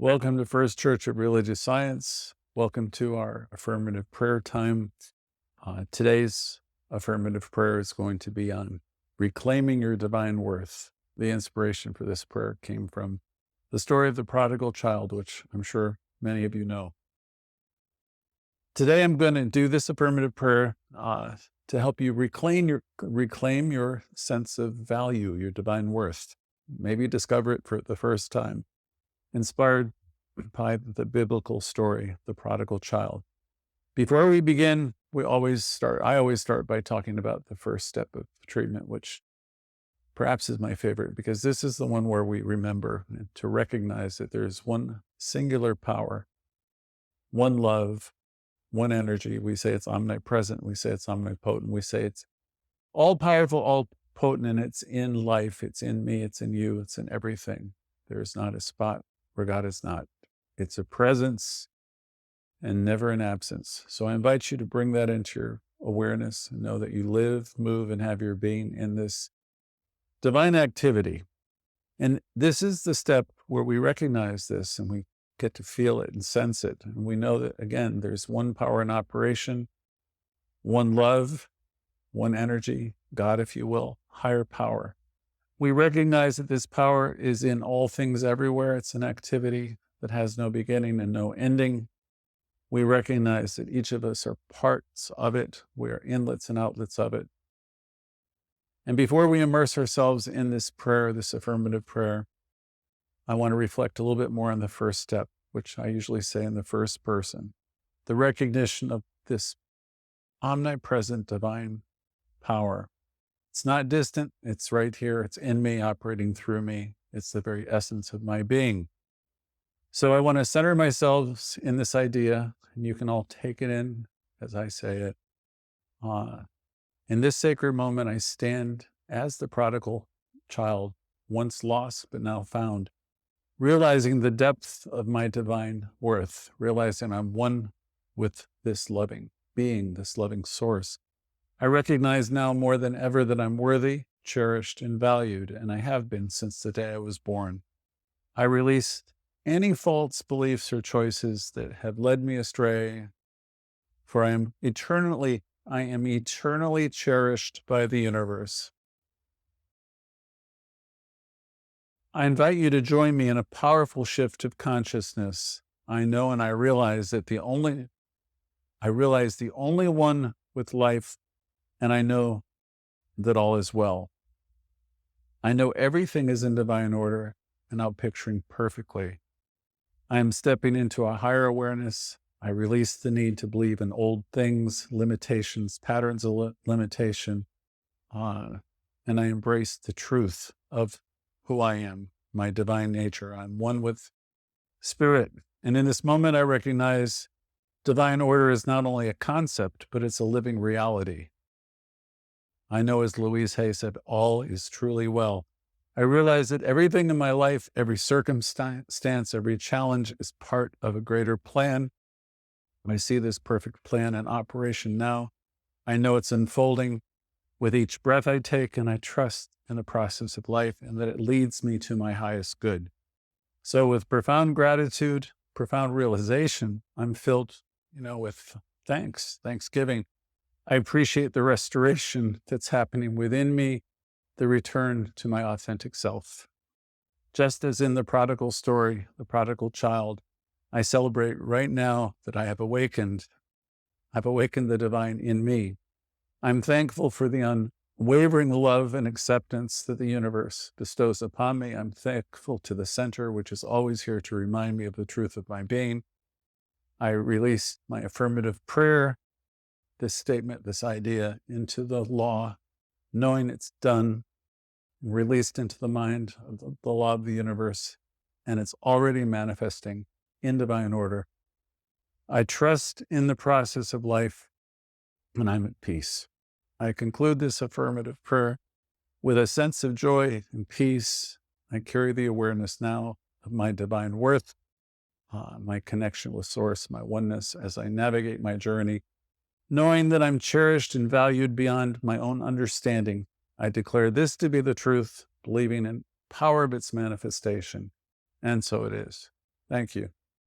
Welcome to First Church of Religious Science. Welcome to our affirmative prayer time. Today's affirmative prayer is going to be on reclaiming your divine worth. The inspiration for this prayer came from the story of the prodigal child, which I'm sure many of you know. Today I'm going to do this affirmative prayer to help you reclaim your sense of value, your divine worth. Maybe discover it for the first time. Inspired by the biblical story, the prodigal child. Before we begin, I always start by talking about the first step of treatment, which perhaps is my favorite, because this is the one where we remember to recognize that there's one singular power, one love, one energy. We say it's omnipresent. We say it's omnipotent. We say it's all powerful, all potent, and it's in life. It's in me. It's in you. It's in everything. There's not a spot where God is not. It's a presence and never an absence. So I invite you to bring that into your awareness and know that you live, move, and have your being in this divine activity. And this is the step where we recognize this and we get to feel it and sense it. And we know that, again, there's one power in operation, one love, one energy, God, if you will, higher power. We recognize that this power is in all things everywhere. It's an activity that has no beginning and no ending. We recognize that each of us are parts of it. We are inlets and outlets of it. And before we immerse ourselves in this prayer, this affirmative prayer, I want to reflect a little bit more on the first step, which I usually say in the first person, the recognition of this omnipresent divine power. It's not distant. It's right here. It's in me, operating through me. It's the very essence of my being. So I want to center myself in this idea, and you can all take it in as I say it. In this sacred moment, I stand as the prodigal child, once lost but now found, realizing the depth of my divine worth, realizing I'm one with this loving being, this loving source. I recognize now more than ever that I'm worthy, cherished, and valued, and I have been since the day I was born. I released any false beliefs or choices that have led me astray, for I am eternally cherished by the universe. I invite you to join me in a powerful shift of consciousness. I know and I realize that the only one with life, and I know that all is well. I know everything is in divine order and out picturing perfectly. I am stepping into a higher awareness. I release the need to believe in old things, limitations, patterns of limitation, and I embrace the truth of who I am, my divine nature. I'm one with spirit. And in this moment, I recognize divine order is not only a concept, but it's a living reality. I know, as Louise said, all is truly well. I realize that everything in my life, every circumstance, every challenge is part of a greater plan. I see this perfect plan in operation now. I know it's unfolding with each breath I take, and I trust in the process of life and that it leads me to my highest good. So with profound gratitude, profound realization, I'm filled, with thanksgiving. I appreciate the restoration that's happening within me, the return to my authentic self. Just as in the prodigal story, the prodigal child, I celebrate right now that I have awakened. I've awakened the divine in me. I'm thankful for the unwavering love and acceptance that the universe bestows upon me. I'm thankful to the center, which is always here to remind me of the truth of my being. I release my affirmative prayer, this statement, this idea, into the law, knowing it's done, released into the mind of the law of the universe, and it's already manifesting in divine order. I trust in the process of life, and I'm at peace. I conclude this affirmative prayer with a sense of joy and peace. I carry the awareness now of my divine worth, my connection with Source, my oneness as I navigate my journey. Knowing that I'm cherished and valued beyond my own understanding, I declare this to be the truth, believing in power of its manifestation. And so it is. Thank you.